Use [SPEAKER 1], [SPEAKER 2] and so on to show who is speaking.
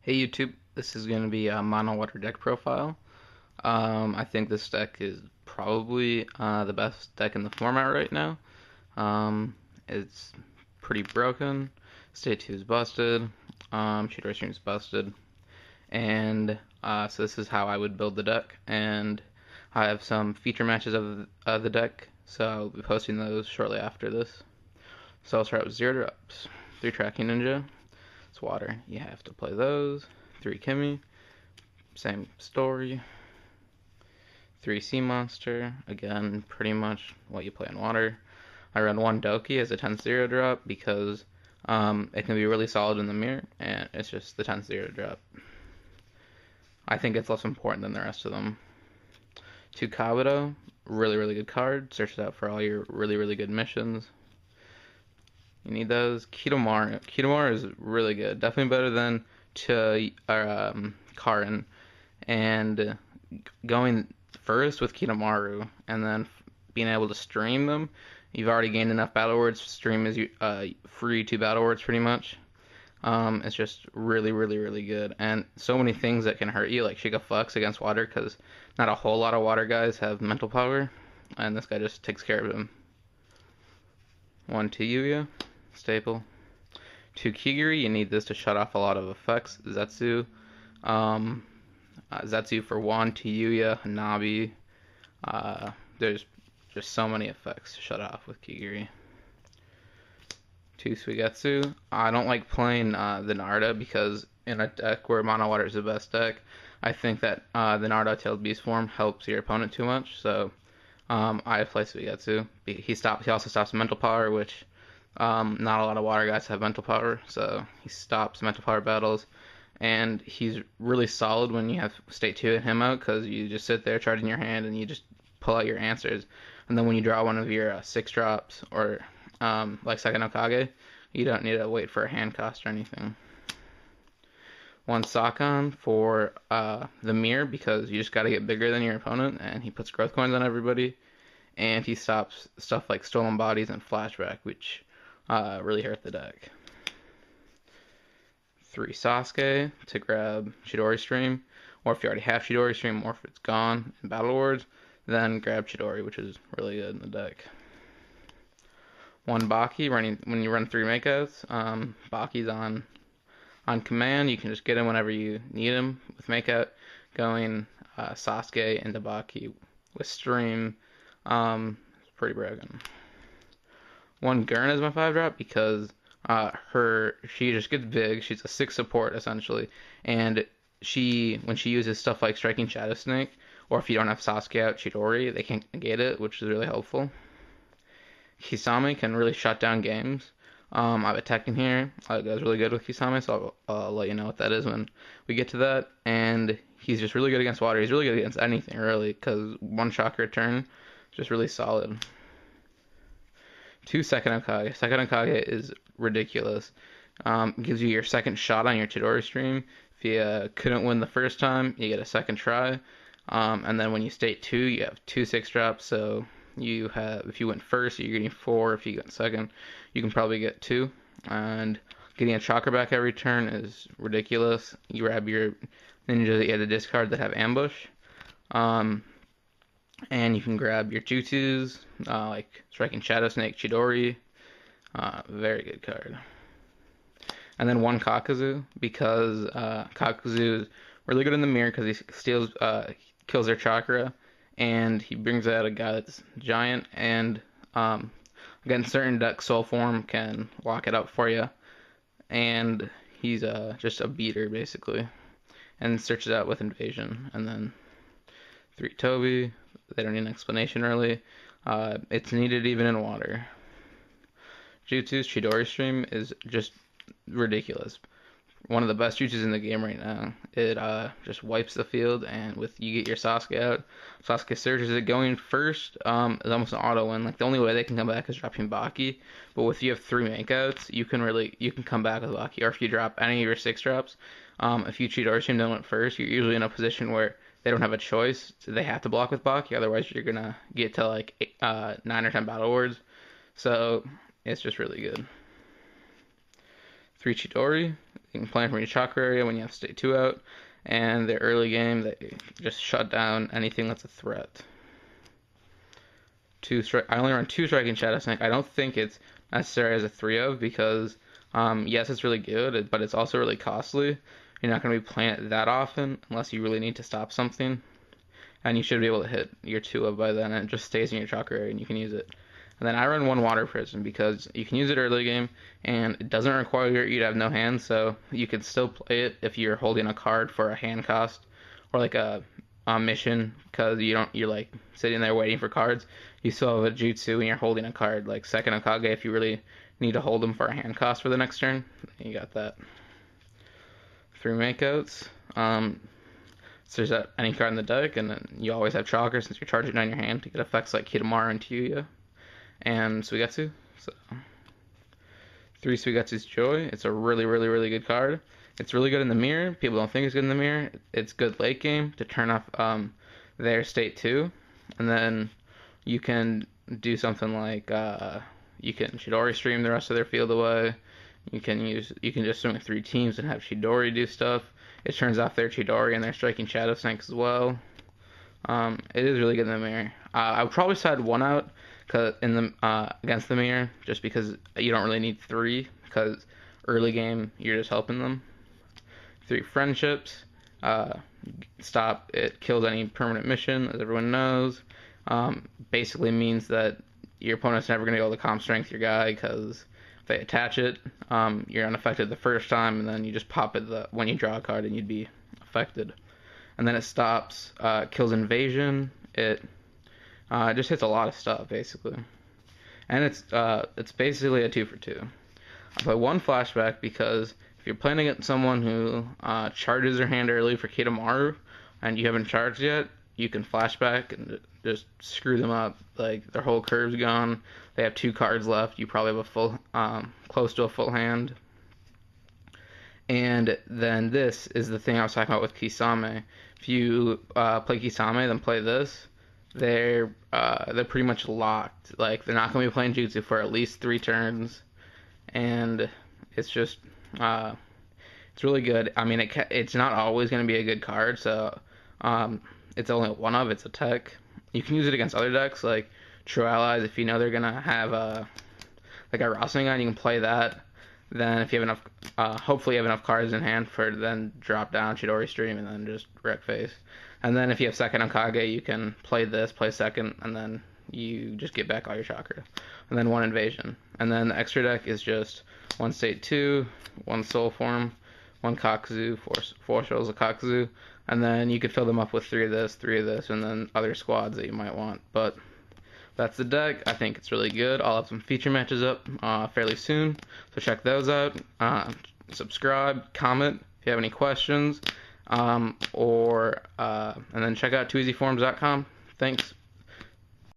[SPEAKER 1] Hey YouTube, this is going to be a mono water deck profile. I think this deck is probably the best deck in the format right now. It's pretty broken. State 2 is busted. Chidori Stream is busted. And so this is how I would build the deck. And I have some feature matches of the deck, so I'll be posting those shortly after this. So I'll start with 0 drops. 3 Tracking Ninja. It's water. You have to play those. 3 Kimmy. Same story. 3 Sea Monster. Again, pretty much what you play in water. I run 1 Doki as a 10-0 drop because it can be really solid in the mirror, and it's just the 10-0 drop. I think it's less important than the rest of them. 2 Kabuto. Really, really good card. Search it out for all your really, really good missions. You need those. Kidomaru. Kidomaru is really good. Definitely better than Karin. And going first with Kidomaru and then being able to stream them, you've already gained enough battle words. Stream is free 2 battle words pretty much. It's just really, really, really good. And so many things that can hurt you, like Shiga Flux against water, because not a whole lot of water guys have mental power. And this guy just takes care of him. 1 Yuya. Staple. 2 Kigiri, you need this to shut off a lot of effects. Zetsu. Zetsu for 1, Yuya, Hanabi. There's just so many effects to shut off with Kigiri. 2 Suigetsu. I don't like playing the Narda because in a deck where Mono Water is the best deck, I think that the Narda Tailed Beast form helps your opponent too much, so I play Suigetsu. He also stops mental power, which not a lot of water guys have mental power, so he stops mental power battles. And he's really solid when you have state 2 and him out, because you just sit there charging your hand and you just pull out your answers. And then when you draw one of your 6 drops, or like Second Okage, you don't need to wait for a hand cost or anything. 1 Sakon for the mirror, because you just got to get bigger than your opponent, and he puts growth coins on everybody. And he stops stuff like Stolen Bodies and Flashback, which really hurt the deck. 3 Sasuke to grab Chidori Stream, or if you already have Chidori Stream, or if it's gone in Battle Awards, then grab Chidori, which is really good in the deck. 1 Baki, when you run 3 makeouts, Baki's on command. You can just get him whenever you need him with makeout. Going Sasuke into Baki with Stream, it's pretty broken. 1 Gurn is my 5 drop because she just gets big. She's a 6 support essentially, and when she uses stuff like Striking Shadow Snake, or if you don't have Sasuke out Chidori, they can't negate it, which is really helpful. Kisame can really shut down games. I have a Tekken here that goes really good with Kisame, so I'll let you know what that is when we get to that. And he's just really good against water. He's really good against anything really, because 1 chakra turn is just really solid. 2 Second Okage. Second Okage is ridiculous. Gives you your second shot on your Chidori Stream. If you couldn't win the first time, you get a second try. And then when you state 2, you have 2 6 drops. So if you went first, you're getting 4. If you went second, you can probably get 2. And getting a chakra back every turn is ridiculous. You grab your ninjas that you had to discard that have ambush. And you can grab your Jutsus, like Striking Shadow Snake, Chidori. Very good card. And then 1 Kakuzu, because Kakuzu is really good in the mirror because he kills their chakra, and he brings out a guy that's giant, and again, certain deck Soul Form can lock it up for you, and he's just a beater basically, and searches out with Invasion. And then 3 Toby. They don't need an explanation really. It's needed even in water. Jutsu's Chidori Stream is just ridiculous. One of the best jutsus in the game right now. It just wipes the field, and you get your Sasuke out. Sasuke surges it going first. Is almost an auto win. Like the only way they can come back is dropping Baki. But if you have 3 makeouts, you can come back with Baki. Or if you drop any of your 6 drops, if you Chidori Stream them at first, you're usually in a position where they don't have a choice. So they have to block with Baki, otherwise you're gonna get to like 9 or 10 battle words. So it's just really good. 3 Chidori. You can play them from your chakra area when you have state 2 out, and their early game, they just shut down anything that's a threat. I only run 2 striking Shadow Sneak. I don't think it's necessary as a 3 of because, yes, it's really good, but it's also really costly. You're not going to be playing it that often unless you really need to stop something. And you should be able to hit your 2 of by then, and it just stays in your chakra area and you can use it. And then I run 1 Water Prison because you can use it early game and it doesn't require you to have no hands, so you can still play it if you're holding a card for a hand cost or like a mission, because you're like sitting there waiting for cards. You still have a jutsu and you're holding a card like Second Hokage if you really need to hold them for a hand cost for the next turn. You got that. 3 makeouts. So there's any card in the deck, and then you always have chakra since you're charging on your hand to get effects like Kitamura and Tyuya and Suigetsu. So 3 Suigetsu's Joy. It's a really, really, really good card. It's really good in the mirror. People don't think it's good in the mirror. It's good late game to turn off their state 2, and then you can do something like you can Chidori stream the rest of their field away. You can just swing 3 teams and have Chidori do stuff. It turns off their Chidori and their striking Shadow Snakes as well. It is really good in the mirror. I would probably side 1 out against the mirror, just because you don't really need 3, because early game you're just helping them. 3 Friendships. It kills any permanent mission, as everyone knows. Basically means that your opponent's never going to be able to comp strength your guy, because if they attach it, you're unaffected the first time, and then you just pop it when you draw a card and you'd be affected. And then it stops, kills invasion. It just hits a lot of stuff, basically. And it's basically a 2 for 2. I play 1 flashback because if you're playing against someone who charges their hand early for Kitamura and you haven't charged yet, you can flashback and just screw them up. Like, their whole curve's gone. They have 2 cards left. You probably have a full, close to a full hand. And then this is the thing I was talking about with Kisame. If you play Kisame, then play this, they're pretty much locked. Like, they're not going to be playing Jutsu for at least 3 turns. And it's just, it's really good. I mean, it's not always going to be a good card, so it's only 1 of. It's a tech. You can use it against other decks, like True Allies. If you know they're going to have like a Rasengan, you can play that. Then if you have enough, hopefully you have enough cards in hand for then drop down Chidori Stream and then just wreck face. And then if you have second Hokage, you can play this, play second, and then you just get back all your chakra. And then 1 invasion. And then the extra deck is just 1 state 2, 1 soul form, 1 Kakuzu, 4 shells of Kakuzu. And then you could fill them up with 3 of this, and then other squads that you might want. But that's the deck. I think it's really good. I'll have some feature matches up fairly soon, so check those out. Subscribe, comment if you have any questions, and then check out twoeasyforms.com. Thanks.